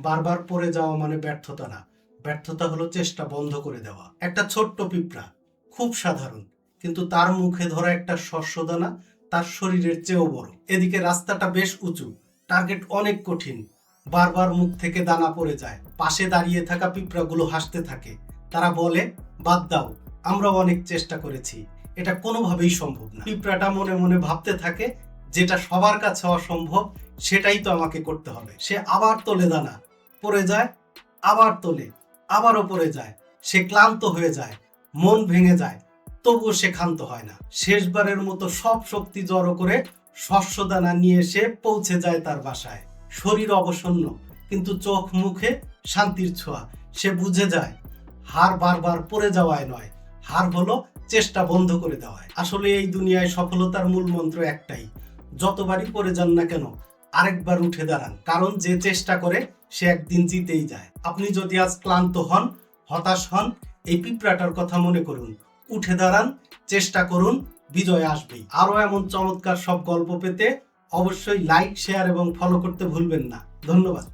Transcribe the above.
বারবার পড়ে যাওয়া মানে ব্যর্থতা না, ব্যর্থতা হলো চেষ্টা বন্ধ করে দেওয়া। একটা ছোট্ট পিঁপড়া, খুব সাধারণ, কিন্তু তার মুখে ধরা একটা শস্যদানা তার শরীরের চেয়েও বড়। এদিকে রাস্তাটা বেশ উঁচু, টার্গেট অনেক কঠিন, বারবার মুখ থেকে দানা পড়ে যায়। পাশে দাঁড়িয়ে থাকা পিঁপড়াগুলো হাসতে থাকে। তারা বলে, বাদ দাও, আমরা অনেক চেষ্টা করেছি, এটা কোনোভাবেই সম্ভব না। পিঁপড়াটা মনে মনে ভাবতে থাকে, যেটা সবার কাছে অসম্ভব সেটাই তো আমাকে করতে হবে। সে আবার তোলে দানা, পড়ে যায়, আবার তোলে, আবারও পড়ে যায়। সে ক্লান্ত হয়ে যায়, মন ভেঙে যায়, তবুও সে ক্ষান্ত হয় না। শেষবারের মতো সব শক্তি জড়ো করে শস্যদানা নিয়ে সে পৌঁছে যায় তার বাসায়। শরীর অবসন্ন, কিন্তু চোখ মুখে শান্তির ছোঁয়া। সে বুঝে যায়, হার বারবার পড়ে যাওয়ায় নয়, হার হলো চেষ্টা বন্ধ করে দেওয়ায়। আসলে এই দুনিয়ায় সফলতার মূল মন্ত্র একটাই, যতবারই পড়ে যান না কেন আরেকবার উঠে দাঁড়ান, কারণ যে চেষ্টা করে সে একদিন জিতেই যায়। আপনি যদি আজ ক্লান্ত হন, হতাশ হন, এই পিঁপড়াটার কথা মনে করুন, উঠে দাঁড়ান, চেষ্টা করুন, বিজয় আসবেই। আরো এমন চমৎকার সব গল্প পেতে অবশ্যই লাইক, শেয়ার এবং ফলো করতে ভুলবেন না। ধন্যবাদ।